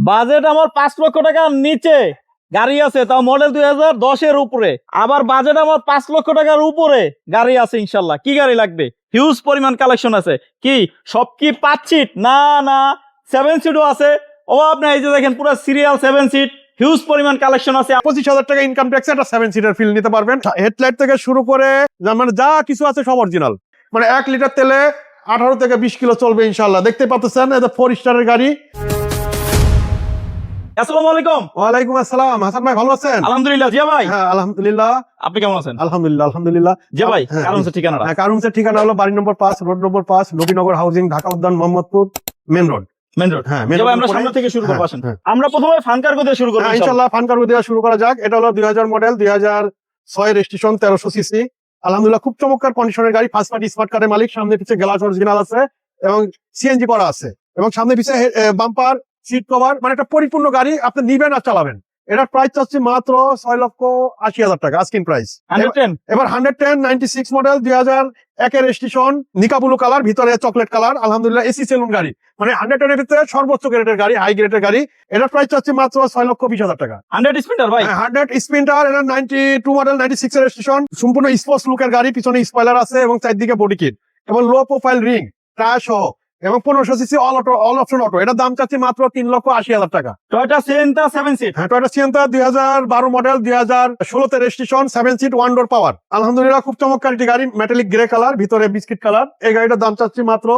Budget আমার 5 লক্ষ টাকার নিচে গাড়ি আছে, তাও মডেল 2010-এর উপরে। আবার বাজেট আমার 5 লক্ষ টাকার উপরে গাড়ি আছে ইনশাল্লাহ। কি গাড়ি লাগবে? হিউজ পরিমাণ কালেকশন আছে। কি সব কি 5 সিট? না না, 7 সিটও আছে। অভাব নাই, এই যে দেখেন পুরো সিরিয়াল 7 সিট, হিউজ পরিমাণ কালেকশন আছে। 25,000 টাকা ইনকাম ট্যাক্স একটা 7 সিটার ফিল নিতে পারবেন। হেডলাইট থেকে শুরু করে মানে যা কিছু আছে সব অরিজিনাল। মানে 1 লিটার তেলে 18 থেকে 20 কিলো চলবে ইনশাল্লাহ। দেখতে পাচ্ছেন এটা 4 স্টারের গাড়ি। আসসালামু আলাইকুম। ওয়ালাইকুম আসসালাম। হাসান ভাই ভালো আছেন? আলহামদুলিল্লাহ। জিয়া ভাই, হ্যাঁ আলহামদুলিল্লাহ। আপনি কেমন আছেন? আলহামদুলিল্লাহ আলহামদুলিল্লাহ। জিয়া ভাই, হ্যাঁ, কারণের ঠিকানাটা? হ্যাঁ কারণের ঠিকানা হলো বাড়ি নম্বর 5, রোড নম্বর 5, Nabinagar housing, Dhaka Udyan, Mohammadpur, main road. Main road. হ্যাঁ জিয়া ভাই, আমরা সামনে থেকে শুরু করব। আসেন আমরা প্রথমে ফান কার্গো দিয়ে শুরু করব ইনশাআল্লাহ। ফান কার্গো দিয়ে শুরু করা যাক। এটা হলো 2000 মডেল, 2006 রেজিস্ট্রেশন, 1300 সিসি। আলহামদুলিল্লাহ খুব চমৎকার কন্ডিশনের গাড়ি। ফার্স্ট পার্টি স্মার্ট কার্ডের মালিক। সামনে পিছে গ্লাস অরিজিনাল আছে এবং সিএনজি করা আছে এবং সামনে পিছে বাম্পার, সিট কভার, মানে একটা পরিপূর্ণ গাড়ি। আপনি নিবেন আর চালাবেন। এটার প্রাইস চাচ্ছি মাত্র 6,80,000 টাকা আস্কিং প্রাইস। 110 এবার 110 96 মডেল, 2001 এর রেজিস্ট্রেশন, নিকা ব্লু কালার, ভিতরে চকলেট কালার। আলহামদুলিল্লাহ এসি সেলুন গাড়ি, মানে 110 এর ভিতরে সর্বোচ্চ গ্রেডের গাড়ি, হাই গ্রেডের গাড়ি। এটার প্রাইস চাচ্ছি মাত্র 6,20,000 টাকা। 100 স্পিন্টার ভাই। 100 স্পিন্টার। এটা 92 মডেল, 96 এর রেজিস্ট্রেশন, সম্পূর্ণ স্পোর্টস লুকের গাড়ি। পিছনে স্পয়লার আছে এবং চারদিকে বডি কিট এবং লো প্রোফাইল রিং, টায়ার সহ এবং 1500 সিসি অল অপশন অটো। এটা দাম চাচ্ছি মাত্র 3,80,000 টাকা। Toyota Sienta 7 seat. হ্যাঁ টয়োটা সিয়েন্টা 2012 মডেল, 2016 তে রেজিস্ট্রেশন, 7 সিট, 1 ডোর পাওয়ার। আলহামদুলিল্লাহ খুব চমৎকার একটি গাড়ি, মেটালিক গ্রে কালার, ভিতরে বিস্কিট কালার। এই গাড়িটার দাম চাচ্ছি মাত্র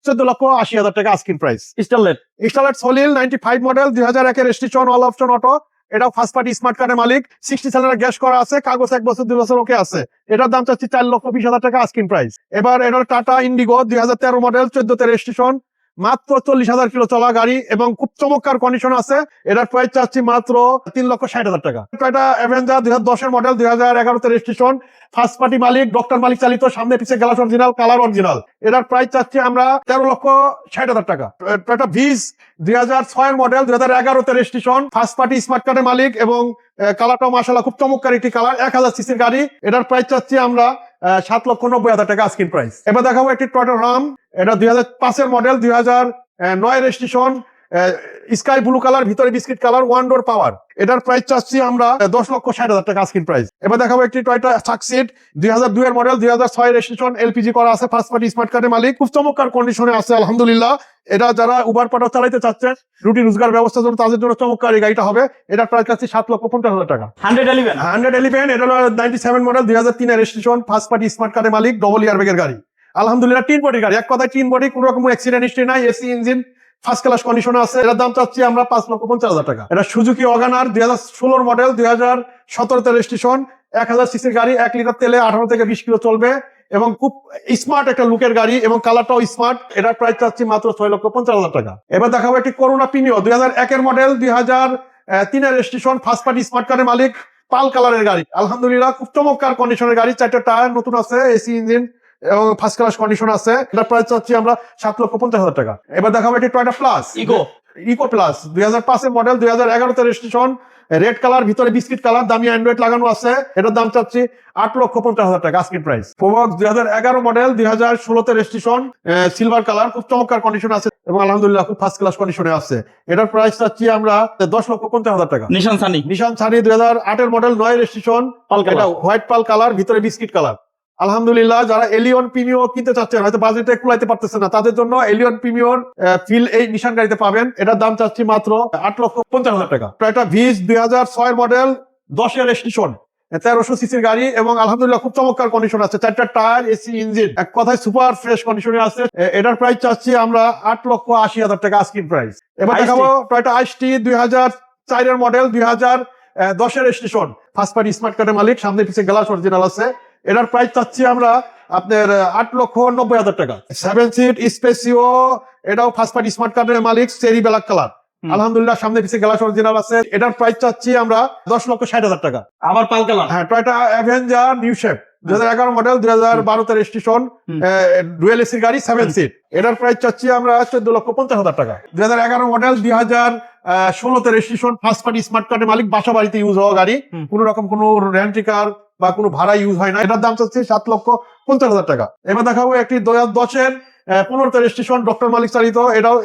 14,80,000 টাকা আস্কিং প্রাইস। স্টারলেট সলিল 95 মডেল, 2001 এর রেজিস্ট্রেশন, অল অপশন অটো। এটা ফার্স্ট পার্টি স্মার্ট কার্ডের মালিক। 60 সিলিন্ডার গ্যাস করা আছে, কাগজ 1 বছর 2 বছর ওকে আছে। এটার দাম চাচ্ছি 4,20,000 টাকা আস্কিং প্রাইস। এবার এটার টাটা ইন্ডিগো 2013 মডেল, 14 তে রেজিস্ট্রেশন, মাত্র 40,000 কিলো চলা গাড়ি এবং খুব চমৎকার কন্ডিশন আছে। এটার প্রাইস চাচ্ছি মাত্র 3,60,000 টাকা। এটা অ্যাভেঞ্জার 2010 এর মডেল, 2011 তে রেজিস্ট্রেশন, ফার্স্ট পার্টি মালিক, ডক্টর মালিক চালিত, সামনে পিছিয়ে গ্লাস অরিজিনাল, কালার অরিজিনাল। এটার প্রাইস চাচ্ছি আমরা 13,60,000 টাকা। এটা ভিজ 2006 এর মডেল, 2011 তে রেজিস্ট্রেশন, ফার্স্ট পার্টি স্মার্ট কার্ডের মালিক এবং কালারটাও মাশাআল্লাহ খুব চমৎকার একটি কালার। 1000 সিসির গাড়ি। এটার প্রাইস চাচ্ছি আমরা 7,90,000 টাকা আস্কিং প্রাইস। এবার দেখাবো একটি টয়োটা রাম। এটা 2005 এর model, 2009 registration, sky blue colour, ভিতরে বিস্কিট কালার, 1 ডোর পাওয়ার। এটার প্রাইস চাচ্ছি আমরা 10,60,000 টাকা আস্কিং প্রাইস। এবার দেখাবো একটি টয়োটা সাকসিড 2002 এর মডেল, 2006 রেজিস্ট্রেশন, এলপিজি করা আছে, ফার্স্ট পার্টি স্মার্ট কার্ডের মালিক, খুব চমৎকার কন্ডিশনে আছে আলহামদুলিল্লাহ। এটা যারা উবার পাঠাও চালাইতে চাচ্ছেন, রুটি রোজগার ব্যবস্থার জন্য, তাদের জন্য চমৎকার এই গাড়িটা হবে। এটার প্রাইস চাচ্ছি 7,50,000 টাকা। 111 এটা হলো 97 মডেল, 2003 এর রেজিস্ট্রেশন, ফার্স্ট পার্টি স্মার্ট কার্ডের মালিক, ডবল এয়ারব্যাগের গাড়ি। আলহামদুলিল্লাহ টিন বডি গাড়ি, এক কথায় টিন বডি, কোনো রকম অ্যাক্সিডেন্ট হিস্ট্রি নাই, এসি ইঞ্জিন, ফার্স্ট ক্লাস কন্ডিশনে আছে। এটার দাম চাচ্ছি আমরা 5,50,000 টাকা। এটা সুজুকি ওয়াগনার 2016 মডেল, 2017 তে রেজিস্ট্রেশন, 1000 সিসির গাড়ি, 1 লিটার তেলে 18 থেকে 20 কিলো চলবে এবং খুব স্মার্ট একটা লুকের গাড়ি এবং কালারটাও স্মার্ট। এটার প্রাইস চাচ্ছি মাত্র 6,50,000 টাকা। এবার দেখাবো একটি করোনা প্রিমিও 2001 এর মডেল, 2003 এর রেজিস্ট্রেশন, ফার্স্ট পার্টি স্মার্ট কার্ডের মালিক, পাল কালারের গাড়ি। আলহামদুলিল্লাহ খুব চমৎকার কন্ডিশনের গাড়ি, 4টা টায়ার নতুন আছে, এসি ইঞ্জিন এবং ফার্স্ট ক্লাস কন্ডিশন আছে। এটার প্রাইস চাচ্ছি আমরা 7,50,000 টাকা। এবার দেখাবো একটি টয়োটা প্লাস ইকো প্লাস 2005 এর মডেল, 2011 তে রেজিস্ট্রেশন, রেড কালার, ভিতরে বিস্কিট কালার, দামি অ্যান্ড্রয়েড লাগানো আছে। এটার দাম চাচ্ছি 8,50,000 টাকা আস্কিং প্রাইস। প্রোবক্স 2011 মডেল, 2016 তে রেজিস্ট্রেশন, সিলভার কালার, খুব চমৎকার কন্ডিশন আছে এবং আলহামদুলিল্লাহ খুব ফার্স্ট ক্লাস কন্ডিশনে আছে। এটার প্রাইস চাচ্ছি আমরা 10,50,000 টাকা। নিশান সানি 2008 এর মডেল, 9 রেজিস্ট্রেশন, এটা হোয়াইট পাল কালার, ভিতরে বিস্কিট কালার। আলহামদুলিল্লাহ যারা এলিয়ন প্রিমিও কিনতে চাচ্ছেন, হয়তো বাজেটে কুলাইতে পারতেছেন না, তাদের জন্য এলিয়ন প্রিমিওর ফিল এই নিশান গাড়িতে পাবেন। এটার দাম চাচ্ছি মাত্র 8,50,000 টাকা। এটা ভিজ 2006 এর মডেল, 10 এর রেজিস্ট্রেশন, 1300 সিসির গাড়ি এবং আলহামদুলিল্লাহ খুব চমৎকার কন্ডিশন আছে, 4টা টায়ার, এসি ইঞ্জিন, এক কথায় সুপার ফ্রেশ কন্ডিশনে আছে। এটার প্রাইস চাচ্ছি আমরা 8,80,000 টাকা আস্কিং প্রাইস। এবার দেখাবো টয়োটা আইসটি 2004 এর মডেল, 2010 এর রেজিস্ট্রেশন, ফার্স্ট পার্টি স্মার্ট কার্ডের মালিক, সামনে পিছিয়ে গ্লাস অরিজিনাল আছে। এটার প্রাইস চাচ্ছি আমরা আপনার 8,90,000 টাকা। 7 সিট স্পেসিও, এটাও ফার্স্ট পার্টি স্মার্ট কার্ডের মালিক, চেরি ব্ল্যাক কালার। আলহামদুলিল্লাহ সামনে পিছিয়ে গ্লাস অরিজিনাল আছে। এটার প্রাইস চাচ্ছি আমরা 10,60,000 টাকা। আবার পাল কালার। হ্যাঁ Toyota Avenger new shape 2011 model, 2012 তে রেজিস্ট্রেশন, ডুয়েল এসির গাড়ি, 7 সিট। এটার প্রাইস চাচ্ছি আমরা 14,50,000 টাকা। 2011 মডেল, 2016 তে রেজিস্ট্রেশন, ফার্স্ট পার্টি স্মার্ট কার্ডের মালিক, বাসা বাড়িতে ইউজ হওয়া গাড়ি, কোন রকম কোনো রেন্টি কার বা কোনো ভাড়া ইউজ হয় না। এটার দাম চাচ্ছি 7,50,000 টাকা। এবার দেখাবো একটি 2010 এর 15 তে রেজিস্ট্রেশন, ডক্টর মালিক চালিত, এটাও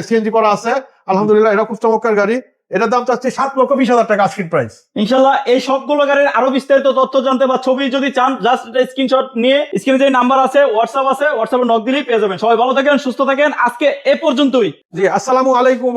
সিএনজি করা আছে, আলহামদুলিল্লাহ এটা খুব চমৎকার গাড়ি, এটার দাম চাচ্ছি 7,20,000 টাকা আস্কিং প্রাইস। ইনশাল্লাহ এই সবগুলো গাড়ির আরো বিস্তারিত তথ্য জানতে বা ছবি যদি চান জাস্ট স্ক্রিনশট নিয়ে স্ক্রিনে যে নাম্বার আছে হোয়াটসঅ্যাপে নক দিলেই পেয়ে যাবেন। সবাই ভালো থাকেন, সুস্থ থাকেন, আজকে এ পর্যন্তই। জি, আসসালামু আলাইকুম।